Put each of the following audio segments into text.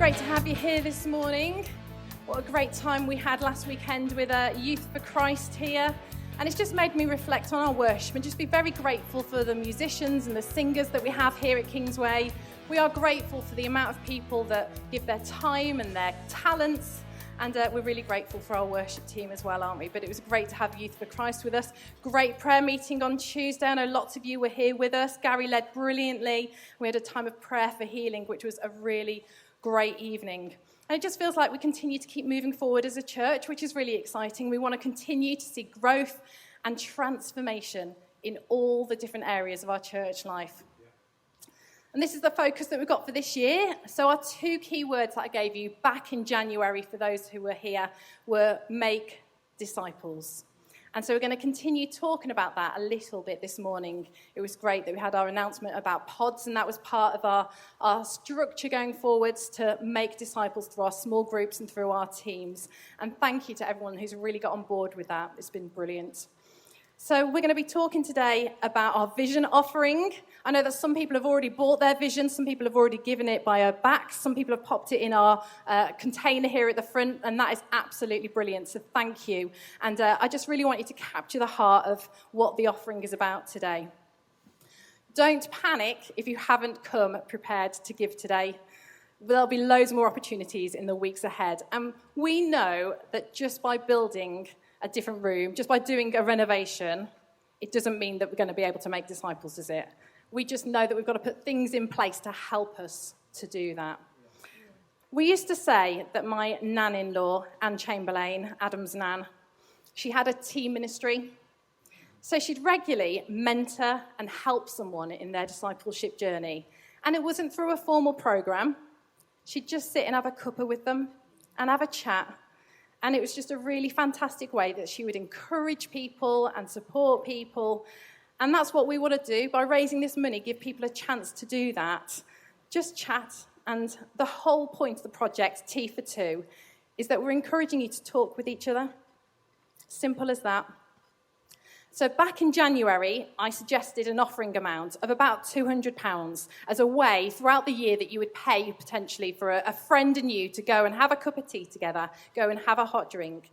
great to have you here this morning. What a great time we had last weekend with Youth for Christ here. And it's just made me reflect on our worship and just be very grateful for the musicians and the singers that we have here at Kingsway. We are grateful for the amount of people that give their time and their talents. And we're really grateful for our worship team as well, aren't we? But it was great to have Youth for Christ with us. Great prayer meeting on Tuesday. I know lots of you were here with us. Gary led brilliantly. We had a time of prayer for healing, which was a really great evening. And it just feels like we continue to keep moving forward as a church, which is really exciting. We want to continue to see growth and transformation in all the different areas of our church life. And this is the focus that we've got for this year. So our two key words that I gave you back in January for those who were here were make disciples. And so we're going to continue talking about that a little bit this morning. It was great that we had our announcement about pods, and that was part of our structure going forwards to make disciples through our small groups and through our teams. And thank you to everyone who's really got on board with that. It's been brilliant. So we're going to be talking today about our vision offering. I know that some people have already bought their vision. Some people have already given it by a back. Some people have popped it in our container here at the front, and that is absolutely brilliant. So thank you. And I just really want you to capture the heart of what the offering is about today. Don't panic if you haven't come prepared to give today. There'll be loads more opportunities in the weeks ahead. And we know that just by building a different room, just by doing a renovation, it doesn't mean that we're going to be able to make disciples, does it? We just know that we've got to put things in place to help us to do that. We used to say that my nan-in-law, Anne Chamberlain, Adam's nan, she had a tea ministry. So she'd regularly mentor and help someone in their discipleship journey. And it wasn't through a formal program. She'd just sit and have a cuppa with them and have a chat. And it was just a really fantastic way that she would encourage people and support people. And that's what we want to do by raising this money, give people a chance to do that. Just chat. And the whole point of the project, TeaForTwo, is that we're encouraging you to talk with each other. Simple as that. So back in January, I suggested an offering amount of about £200 as a way throughout the year that you would pay potentially for a friend and you to go and have a cup of tea together, go and have a hot drink.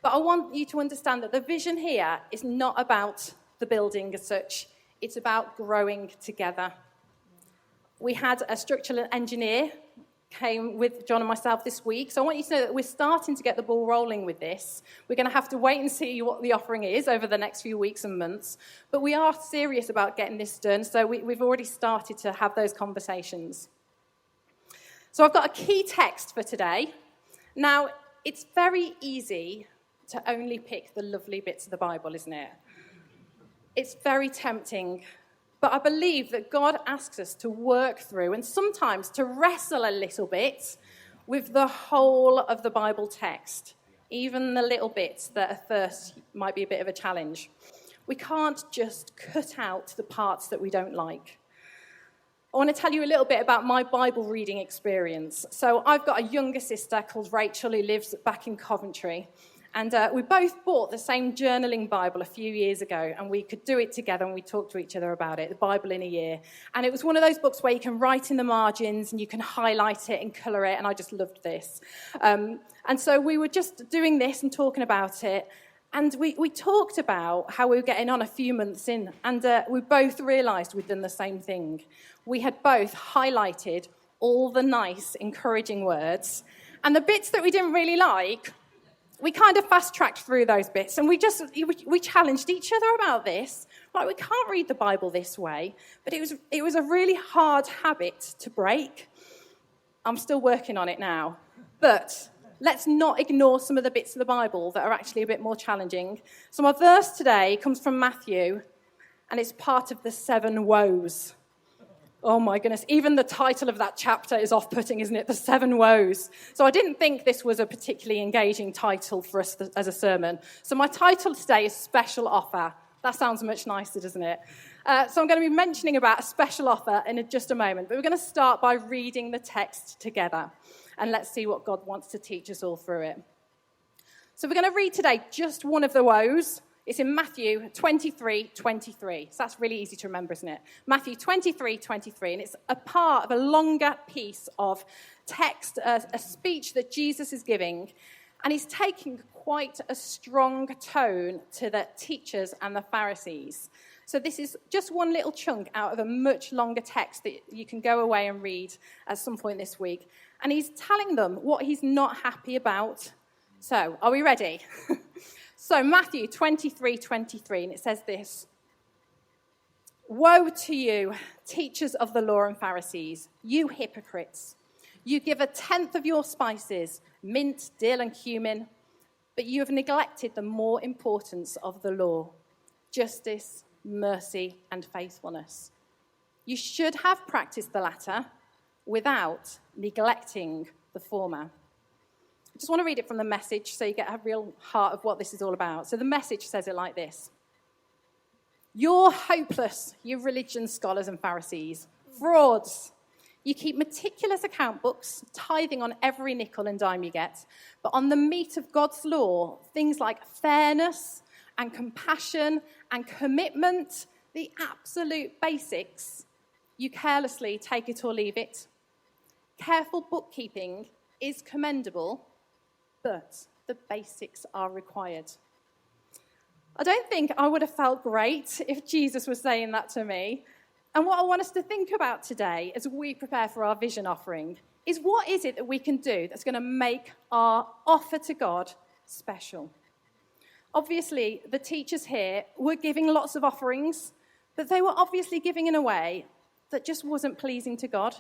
But I want you to understand that the vision here is not about the building as such. It's about growing together. We had a structural engineer came with John and myself this week. So I want you to know that we're starting to get the ball rolling with this. We're going to have to wait and see what the offering is over the next few weeks and months. But we are serious about getting this done. So we've already started to have those conversations. So I've got a key text for today. Now, it's very easy to only pick the lovely bits of the Bible, isn't it? It's very tempting. But I believe that God asks us to work through and sometimes to wrestle a little bit with the whole of the Bible text, even the little bits that at first might be a bit of a challenge. We can't just cut out the parts that we don't like. I want to tell you a little bit about my Bible reading experience. So I've got a younger sister called Rachel who lives back in Coventry. And we both bought the same journaling Bible a few years ago, and we could do it together, and we talked to each other about it, the Bible in a year. And it was one of those books where you can write in the margins, and you can highlight it and colour it, and I just loved this. And so we were just doing this and talking about it, and we talked about how we were getting on a few months in, and we both realised we'd done the same thing. We had both highlighted all the nice, encouraging words, and the bits that we didn't really like, we kind of fast-tracked through those bits, and we challenged each other about this. Like, we can't read the Bible this way, but it was a really hard habit to break. I'm still working on it now. But let's not ignore some of the bits of the Bible that are actually a bit more challenging. So my verse today comes from Matthew, and it's part of the 7 woes. Oh my goodness, even the title of that chapter is off-putting, isn't it? The 7 woes. So I didn't think this was a particularly engaging title for us as a sermon. So my title today is Special Offer. That sounds much nicer, doesn't it? So I'm going to be mentioning about a special offer in just a moment. But we're going to start by reading the text together. And let's see what God wants to teach us all through it. So we're going to read today just one of the woes. It's in Matthew 23:23. So that's really easy to remember, isn't it? Matthew 23:23. And it's a part of a longer piece of text, a speech that Jesus is giving. And he's taking quite a strong tone to the teachers and the Pharisees. So this is just one little chunk out of a much longer text that you can go away and read at some point this week. And he's telling them what he's not happy about. So, are we ready? So, Matthew 23:23, and it says this. Woe to you, teachers of the law and Pharisees, you hypocrites! You give 1/10 of your spices, mint, dill, and cumin, but you have neglected the more importance of the law, justice, mercy, and faithfulness. You should have practiced the latter without neglecting the former. I just want to read it from the Message so you get a real heart of what this is all about. So the Message says it like this. You're hopeless, you religion scholars and Pharisees, frauds. You keep meticulous account books, tithing on every nickel and dime you get, but on the meat of God's law, things like fairness and compassion and commitment, the absolute basics, you carelessly take it or leave it. Careful bookkeeping is commendable, but the basics are required. I don't think I would have felt great if Jesus was saying that to me. And what I want us to think about today as we prepare for our vision offering is what is it that we can do that's going to make our offer to God special? Obviously, the teachers here were giving lots of offerings, but they were obviously giving in a way that just wasn't pleasing to God.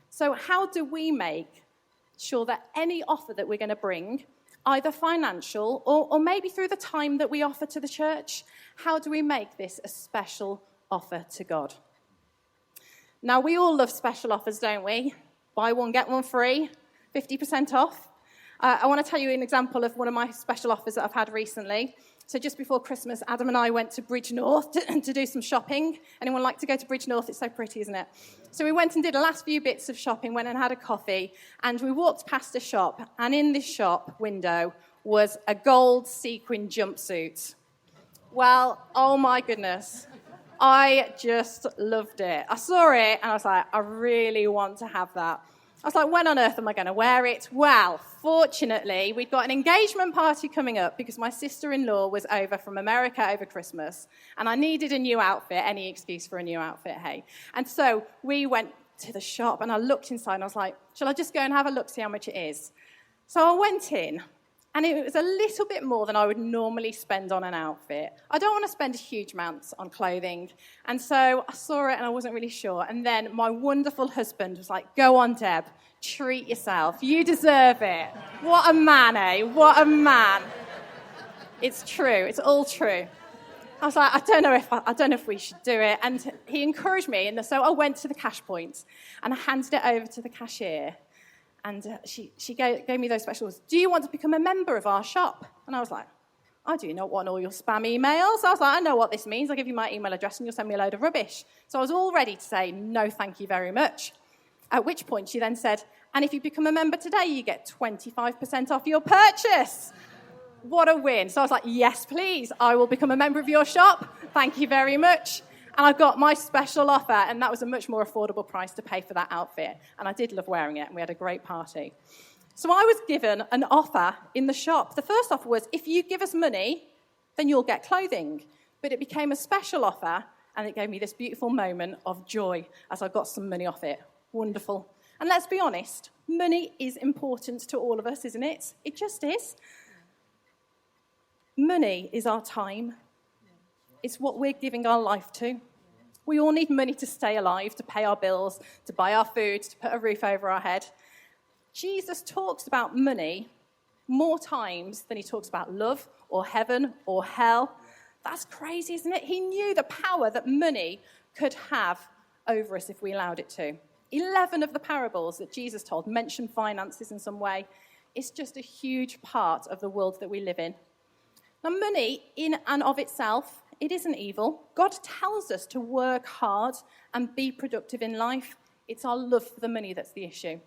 So how do we make sure that any offer that we're going to bring, either financial or maybe through the time that we offer to the church, how do we make this a special offer to God? Now, we all love special offers, don't we? Buy one, get one free, 50% off. I want to tell you an example of one of my special offers that I've had recently. So just before Christmas, Adam and I went to Bridge North to do some shopping. Anyone like to go to Bridge North? It's so pretty, isn't it? So we went and did the last few bits of shopping, went and had a coffee, and we walked past a shop, and in this shop window was a gold sequin jumpsuit. Well, oh my goodness. I just loved it. I saw it, and I was like, I really want to have that. I was like, when on earth am I going to wear it? Well, fortunately, we'd got an engagement party coming up because my sister-in-law was over from America over Christmas, and I needed a new outfit, any excuse for a new outfit, hey. And so we went to the shop, and I looked inside, and I was like, shall I just go and have a look, see how much it is? So I went in, and it was a little bit more than I would normally spend on an outfit. I don't want to spend huge amounts on clothing. And so I saw it and I wasn't really sure. And then my wonderful husband was like, go on, Deb, treat yourself. You deserve it. What a man, eh? What a man. It's true. It's all true. I was like, I don't know if we should do it. And he encouraged me. And so I went to the cash point and I handed it over to the cashier. And she gave me those specials. Do you want to become a member of our shop? And I was like, I do not want all your spam emails. I was like, I know what this means. I'll give you my email address and you'll send me a load of rubbish. So I was all ready to say, no, thank you very much. At which point she then said, and if you become a member today, you get 25% off your purchase. What a win. So I was like, yes, please. I will become a member of your shop. Thank you very much. And I got my special offer, and that was a much more affordable price to pay for that outfit. And I did love wearing it, and we had a great party. So I was given an offer in the shop. The first offer was, if you give us money, then you'll get clothing. But it became a special offer, and it gave me this beautiful moment of joy as I got some money off it. Wonderful. And let's be honest, money is important to all of us, isn't it? It just is. Money is our time. It's what we're giving our life to. We all need money to stay alive, to pay our bills, to buy our food, to put a roof over our head. Jesus talks about money more times than he talks about love or heaven or hell. That's crazy, isn't it? He knew the power that money could have over us if we allowed it to. 11 of the parables that Jesus told mention finances in some way. It's just a huge part of the world that we live in. Now, money in and of itself, it isn't evil. God tells us to work hard and be productive in life. It's our love for the money that's the issue.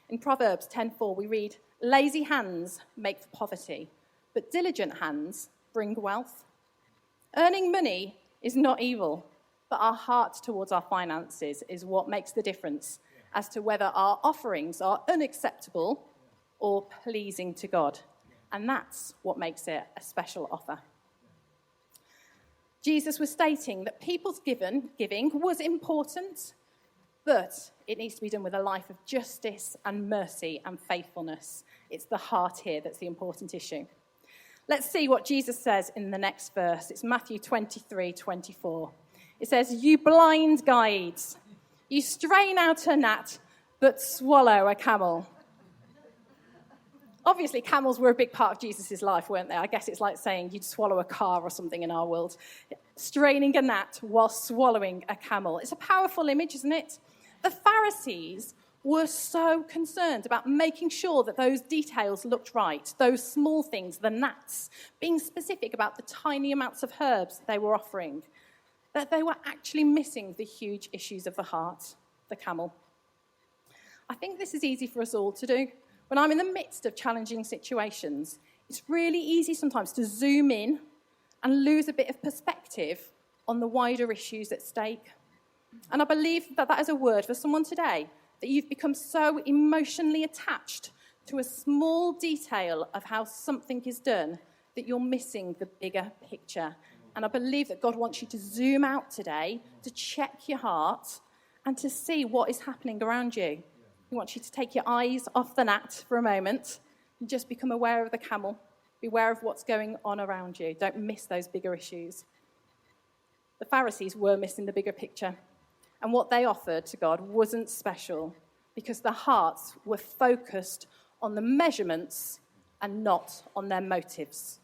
In Proverbs 10:4, we read, lazy hands make for poverty, but diligent hands bring wealth. Earning money is not evil, but our heart towards our finances is what makes the difference as to whether our offerings are unacceptable or pleasing to God. And that's what makes it a special offer. Jesus was stating that people's giving was important, but it needs to be done with a life of justice and mercy and faithfulness. It's the heart here that's the important issue. Let's see what Jesus says in the next verse. It's Matthew 23:24. It says, "You blind guides, you strain out a gnat, but swallow a camel." Obviously, camels were a big part of Jesus' life, weren't they? I guess it's like saying you'd swallow a car or something in our world. Straining a gnat while swallowing a camel. It's a powerful image, isn't it? The Pharisees were so concerned about making sure that those details looked right, those small things, the gnats, being specific about the tiny amounts of herbs they were offering, that they were actually missing the huge issues of the heart, the camel. I think this is easy for us all to do. When I'm in the midst of challenging situations, it's really easy sometimes to zoom in and lose a bit of perspective on the wider issues at stake. And I believe that that is a word for someone today, that you've become so emotionally attached to a small detail of how something is done that you're missing the bigger picture. And I believe that God wants you to zoom out today, to check your heart, and to see what is happening around you. He wants you to take your eyes off the gnat for a moment and just become aware of the camel. Be aware of what's going on around you. Don't miss those bigger issues. The Pharisees were missing the bigger picture. And what they offered to God wasn't special because their hearts were focused on the measurements and not on their motives.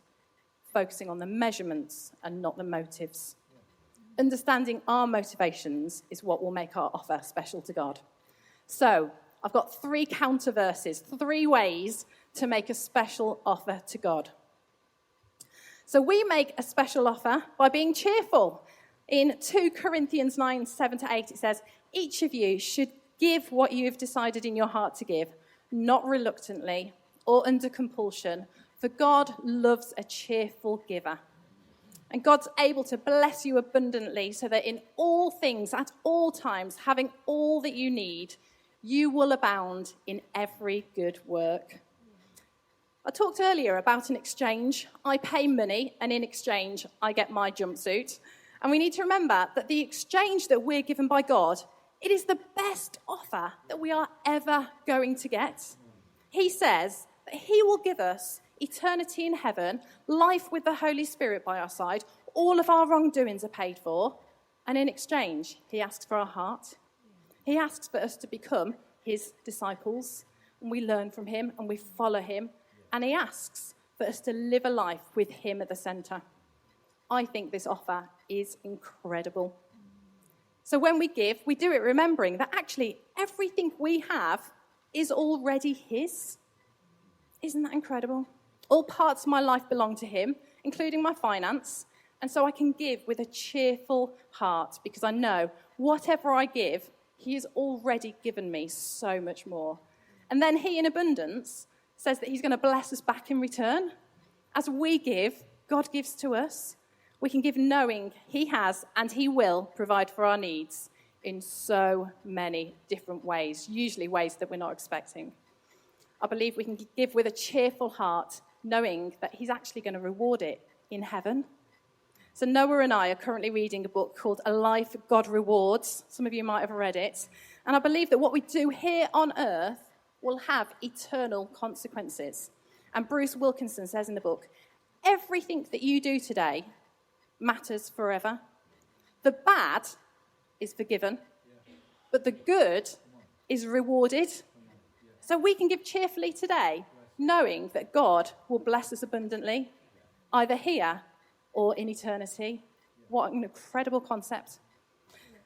Focusing on the measurements and not the motives. Understanding our motivations is what will make our offer special to God. So, I've got 3 counter verses, 3 ways to make a special offer to God. So we make a special offer by being cheerful. In 2 Corinthians 9:7-8, it says, "Each of you should give what you have decided in your heart to give, not reluctantly or under compulsion, for God loves a cheerful giver." And God's able to bless you abundantly so that in all things, at all times, having all that you need, you will abound in every good work. I talked earlier about an exchange. I pay money, and in exchange, I get my jumpsuit. And we need to remember that the exchange that we're given by God, it is the best offer that we are ever going to get. He says that he will give us eternity in heaven, life with the Holy Spirit by our side, all of our wrongdoings are paid for, and in exchange, he asks for our heart. He asks for us to become his disciples, and we learn from him and we follow him, and he asks for us to live a life with him at the centre. I think this offer is incredible. So when we give, we do it remembering that actually everything we have is already his. Isn't that incredible? All parts of my life belong to him, including my finance, and so I can give with a cheerful heart because I know whatever I give, he has already given me so much more. And then he, in abundance, says that he's going to bless us back in return. As we give, God gives to us. We can give knowing he has and he will provide for our needs in so many different ways, usually ways that we're not expecting. I believe we can give with a cheerful heart, knowing that he's actually going to reward it in heaven. So Noah and I are currently reading a book called A Life God Rewards. Some of you might have read it. And I believe that what we do here on earth will have eternal consequences. And Bruce Wilkinson says in the book, everything that you do today matters forever. The bad is forgiven, but the good is rewarded. So we can give cheerfully today, knowing that God will bless us abundantly, either here or in eternity. What an incredible concept.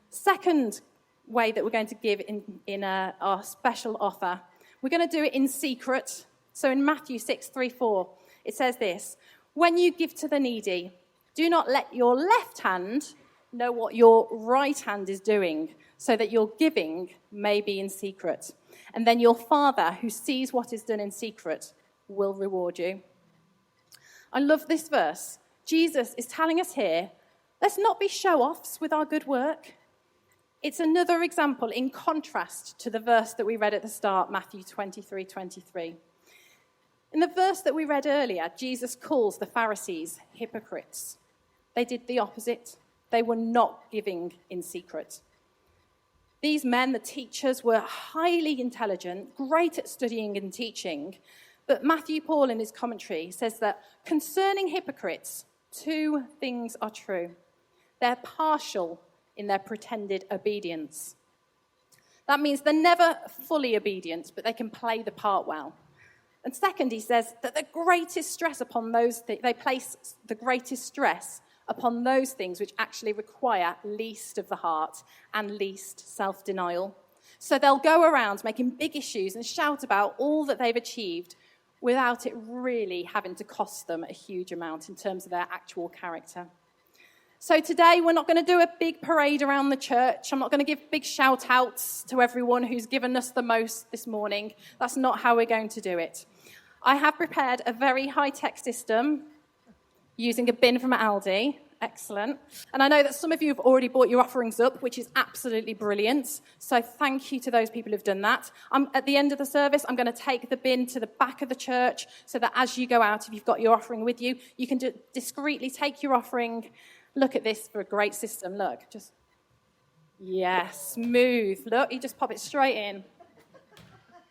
Second way that we're going to give in our special offer, we're going to do it in secret. So in Matthew 6:3-4, it says this, "When you give to the needy, do not let your left hand know what your right hand is doing, so that your giving may be in secret. And then your Father, who sees what is done in secret, will reward you." I love this verse Jesus is telling us here, let's not be show-offs with our good work. It's another example in contrast to the verse that we read at the start, Matthew 23:23. In the verse that we read earlier, Jesus calls the Pharisees hypocrites. They did the opposite. They were not giving in secret. These men, the teachers, were highly intelligent, great at studying and teaching, but Matthew Paul in his commentary says that concerning hypocrites, two things are true. They're partial in their pretended obedience. That means they're never fully obedient, but they can play the part well. And second, he says that the greatest stress upon they place the greatest stress upon those things which actually require least of the heart and least self-denial. So they'll go around making big issues and shout about all that they've achieved without it really having to cost them a huge amount in terms of their actual character. So today we're not going to do a big parade around the church. I'm not going to give big shout-outs to everyone who's given us the most this morning. That's not how we're going to do it. I have prepared a very high-tech system using a bin from Aldi. Excellent. And I know that some of you have already brought your offerings up, which is absolutely brilliant. So thank you to those people who've done that. At the end of the service, I'm going to take the bin to the back of the church so that as you go out, if you've got your offering with you, you can discreetly take your offering. Look at this for a great system. Look, just, yeah, smooth. Look, you just pop it straight in.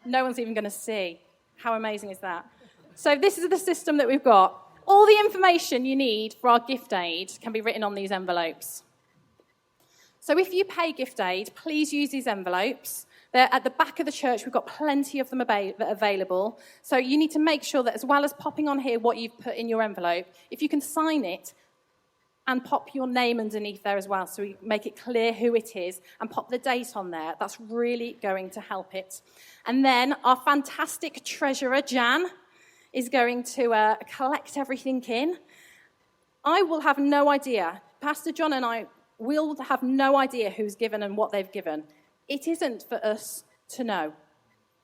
No one's even going to see. How amazing is that? So this is the system that we've got. All the information you need for our gift aid can be written on these envelopes. So if you pay gift aid, please use these envelopes. They're at the back of the church. We've got plenty of them available. So you need to make sure that as well as popping on here what you've put in your envelope, if you can sign it and pop your name underneath there as well so we make it clear who it is and pop the date on there, that's really going to help it. And then our fantastic treasurer, Jan, is going to collect everything in. I will have no idea. Pastor John and I will have no idea who's given and what they've given. It isn't for us to know.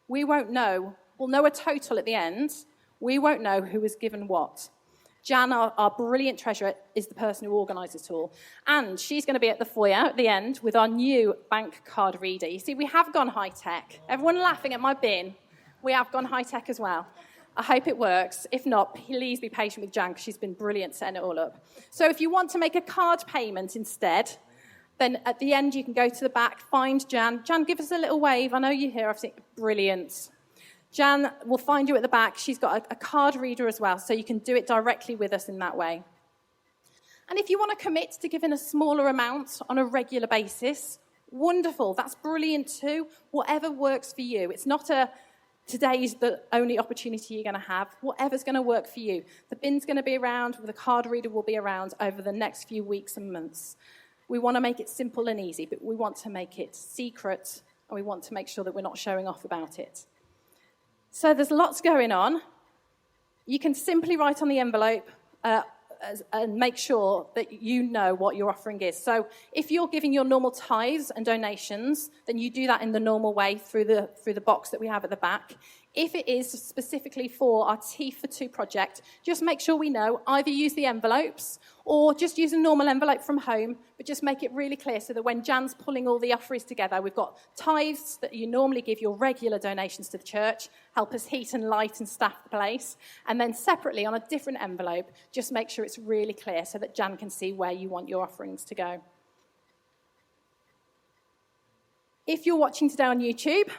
We won't know. We'll know a total at the end. We won't know who has given what. Jan, our brilliant treasurer, is the person who organises it all. And she's going to be at the foyer at the end with our new bank card reader. You see, we have gone high-tech. Everyone laughing at my bin. We have gone high-tech as well. I hope it works. If not, please be patient with Jan because she's been brilliant setting it all up. So if you want to make a card payment instead, then at the end you can go to the back, find Jan. Jan, give us a little wave. I know you're here. I've seen brilliant. Jan will find you at the back. She's got a card reader as well, so you can do it directly with us in that way. And if you want to commit to giving a smaller amount on a regular basis, wonderful. That's brilliant too. Whatever works for you. It's not today's the only opportunity you're going to have. Whatever's going to work for you. The bin's going to be around, the card reader will be around over the next few weeks and months. We want to make it simple and easy, but we want to make it secret, and we want to make sure that we're not showing off about it. So there's lots going on. You can simply write on the envelope and make sure that you know what your offering is. So if you're giving your normal tithes and donations, then you do that in the normal way through the box that we have at the back. If it is specifically for our TeaForTwo project, just make sure we know. Either use the envelopes or just use a normal envelope from home, but just make it really clear so that when Jan's pulling all the offerings together, we've got tithes that you normally give your regular donations to the church, help us heat and light and staff the place, and then separately on a different envelope, just make sure it's really clear so that Jan can see where you want your offerings to go. If you're watching today on YouTube,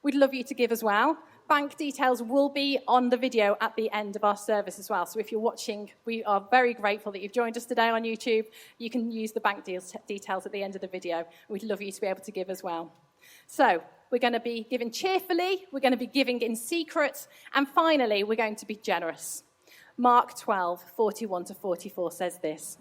we'd love you to give as well. Bank details will be on the video at the end of our service as well. So if you're watching, we are very grateful that you've joined us today on YouTube. You can use the bank details at the end of the video. We'd love you to be able to give as well. So we're going to be giving cheerfully, we're going to be giving in secret, and finally, we're going to be generous. Mark 12:41-44 says this.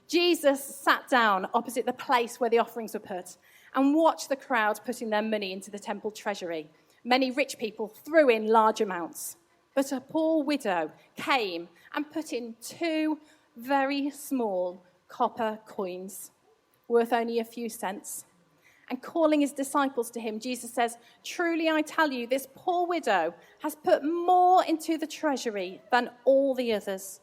Jesus sat down opposite the place where the offerings were put and watched the crowd putting their money into the temple treasury. Many rich people threw in large amounts, but a poor widow came and put in 2 very small copper coins, worth only a few cents. And calling his disciples to him, Jesus says, "Truly I tell you, this poor widow has put more into the treasury than all the others.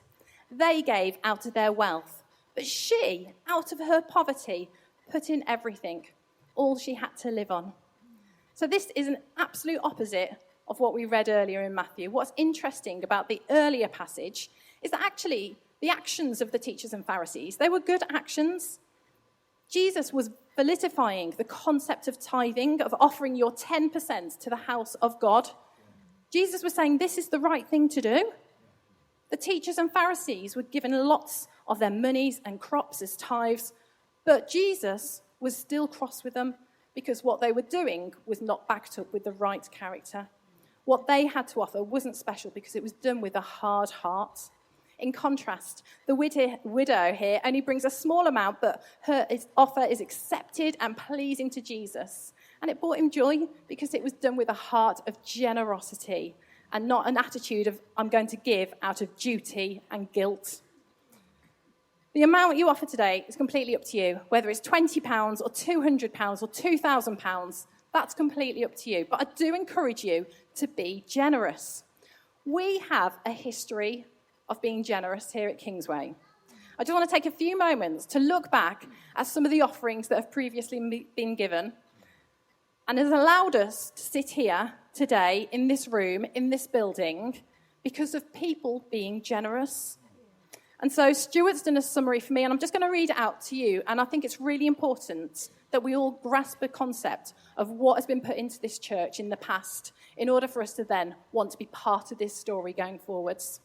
They gave out of their wealth, but she, out of her poverty, put in everything, all she had to live on. So this is an absolute opposite of what we read earlier in Matthew. What's interesting about the earlier passage is that actually the actions of the teachers and Pharisees, they were good actions. Jesus was validifying the concept of tithing, of offering your 10% to the house of God. Jesus was saying this is the right thing to do. The teachers and Pharisees were given lots of their monies and crops as tithes, but Jesus was still cross with them because what they were doing was not backed up with the right character. What they had to offer wasn't special because it was done with a hard heart. In contrast, the widow here only brings a small amount, but her offer is accepted and pleasing to Jesus. And it brought him joy because it was done with a heart of generosity and not an attitude of, I'm going to give out of duty and guilt. The amount you offer today is completely up to you. Whether it's £20 or £200 or £2,000, that's completely up to you. But I do encourage you to be generous. We have a history of being generous here at Kingsway. I just want to take a few moments to look back at some of the offerings that have previously been given and has allowed us to sit here today in this room, in this building, because of people being generous. And so Stuart's done a summary for me, and I'm just going to read it out to you. And I think it's really important that we all grasp the concept of what has been put into this church in the past in order for us to then want to be part of this story going forwards.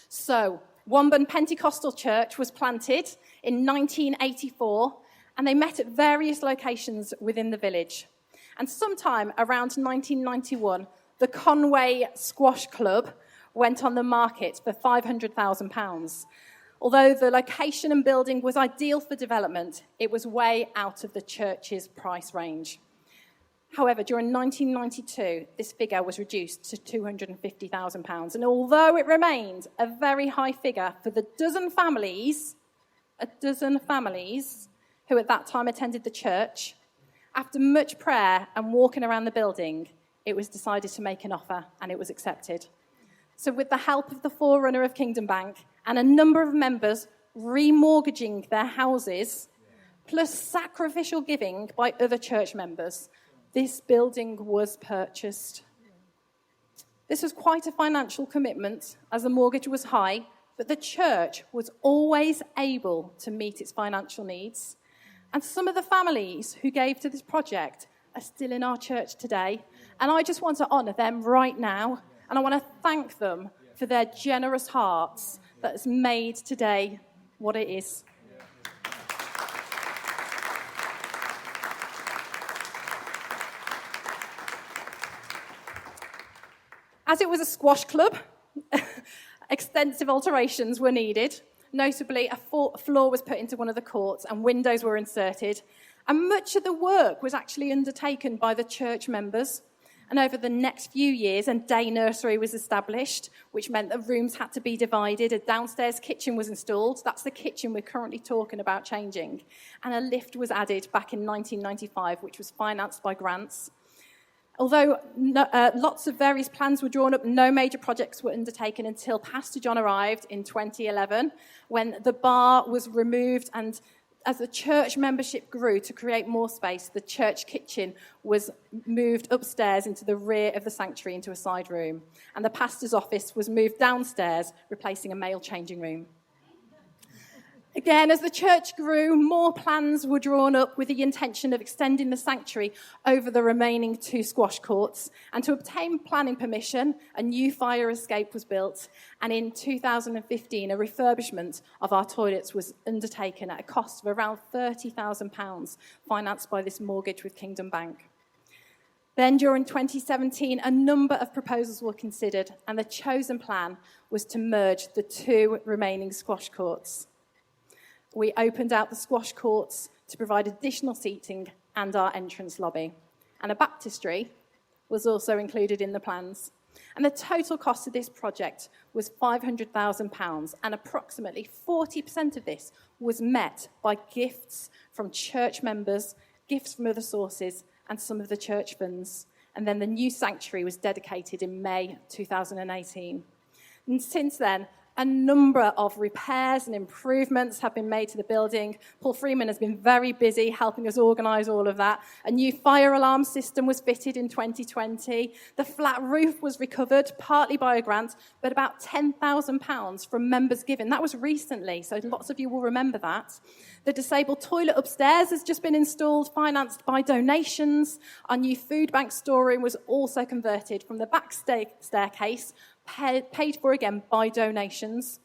So, Womburn Pentecostal Church was planted in 1984, and they met at various locations within the village. And sometime around 1991, the Conway Squash Club went on the market for £500,000. Although the location and building was ideal for development, it was way out of the church's price range. However, during 1992, this figure was reduced to £250,000. And although it remained a very high figure for the dozen families who at that time attended the church, after much prayer and walking around the building, it was decided to make an offer, and it was accepted. So with the help of the forerunner of Kingdom Bank and a number of members remortgaging their houses, plus sacrificial giving by other church members, this building was purchased. This was quite a financial commitment as the mortgage was high, but the church was always able to meet its financial needs. And some of the families who gave to this project are still in our church today. And I just want to honour them right now. And I want to thank them for their generous hearts that has made today what it is. As it was a squash club, extensive alterations were needed. Notably, a floor was put into one of the courts and windows were inserted. And much of the work was actually undertaken by the church members. And over the next few years, a day nursery was established, which meant that rooms had to be divided. A downstairs kitchen was installed. That's the kitchen we're currently talking about changing. And a lift was added back in 1995, which was financed by grants. Although lots of various plans were drawn up, no major projects were undertaken until Pastor John arrived in 2011, when the bar was removed, and as the church membership grew to create more space, the church kitchen was moved upstairs into the rear of the sanctuary into a side room, and the pastor's office was moved downstairs, replacing a male changing room. Again, as the church grew, more plans were drawn up with the intention of extending the sanctuary over the remaining 2 squash courts. And to obtain planning permission, a new fire escape was built. And in 2015, a refurbishment of our toilets was undertaken at a cost of around £30,000, financed by this mortgage with Kingdom Bank. Then during 2017, a number of proposals were considered, and the chosen plan was to merge the 2 remaining squash courts. We opened out the squash courts to provide additional seating and our entrance lobby. And a baptistry was also included in the plans. And the total cost of this project was £500,000, and approximately 40% of this was met by gifts from church members, gifts from other sources, and some of the church funds. And then the new sanctuary was dedicated in May 2018. And since then, A number of repairs and improvements have been made to the building. Paul Freeman has been very busy helping us organise all of that. A new fire alarm system was fitted in 2020. The flat roof was recovered, partly by a grant, but about £10,000 from members given. That was recently, so lots of you will remember that. The disabled toilet upstairs has just been installed, financed by donations. Our new food bank storeroom was also converted from the back staircase, paid for again by donations.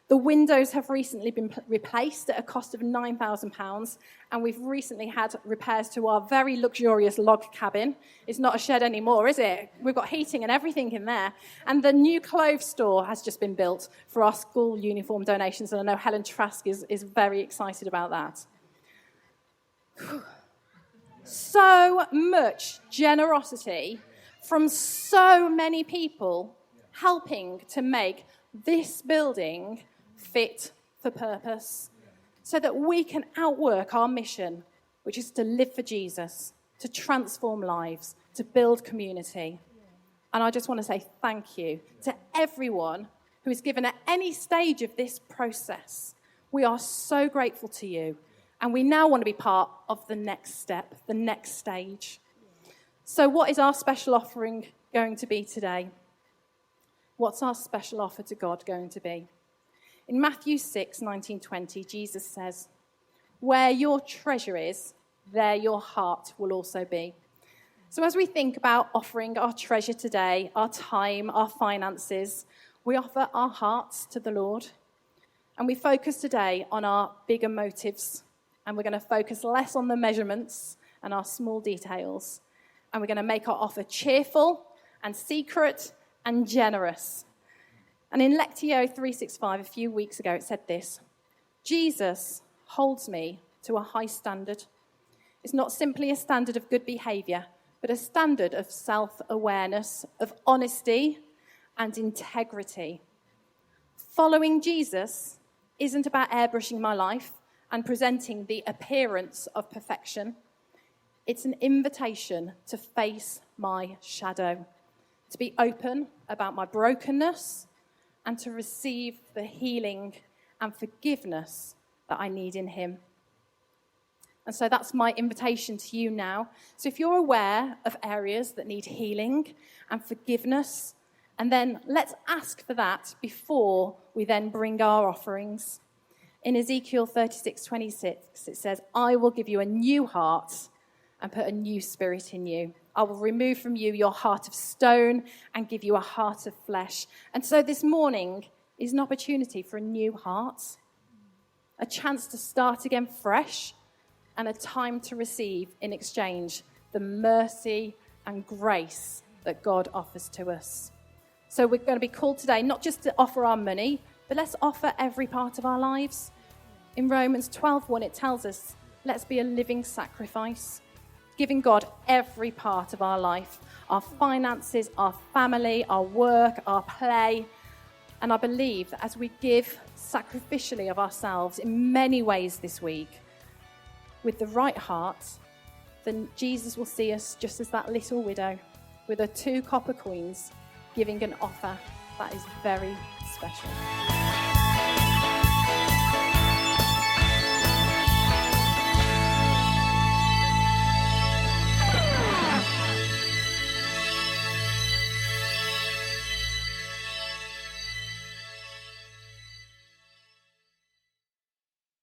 The windows have recently been replaced at a cost of £9,000, and we've recently had repairs to our very luxurious log cabin. It's not a shed anymore, is it? We've got heating and everything in there. And the new clothes store has just been built for our school uniform donations, and I know Helen Trask is very excited about that. So much generosity from so many people helping to make this building fit for purpose so that we can outwork our mission, which is to live for Jesus, to transform lives, to build community. And I just want to say thank you to everyone who is given at any stage of this process. We are so grateful to you, and we now want to be part of the next step, the next stage. So what is our special offering going to be today? What's our special offer to God going to be? In Matthew 6:19-20, Jesus says, "Where your treasure is, there your heart will also be." So as we think about offering our treasure today, our time, our finances, we offer our hearts to the Lord. And we focus today on our bigger motives. And we're going to focus less on the measurements and our small details. And we're going to make our offer cheerful and secret and generous. And in Lectio 365 a few weeks ago, it said this: Jesus holds me to a high standard. It's not simply a standard of good behaviour, but a standard of self-awareness, of honesty and integrity. Following Jesus isn't about airbrushing my life and presenting the appearance of perfection. It's an invitation to face my shadow, to be open about my brokenness, and to receive the healing and forgiveness that I need in him. And so that's my invitation to you now. So if you're aware of areas that need healing and forgiveness, and then let's ask for that before we then bring our offerings. In Ezekiel 36:26, it says, "I will give you a new heart and put a new spirit in you. I will remove from you your heart of stone and give you a heart of flesh." And so this morning is an opportunity for a new heart, a chance to start again fresh, and a time to receive in exchange the mercy and grace that God offers to us. So we're going to be called today not just to offer our money, but let's offer every part of our lives. In Romans 12:1, it tells us, let's be a living sacrifice, giving God every part of our life, our finances, our family, our work, our play. And I believe that as we give sacrificially of ourselves in many ways this week, with the right heart, then Jesus will see us just as that little widow with her 2 copper coins, giving an offer that is very special.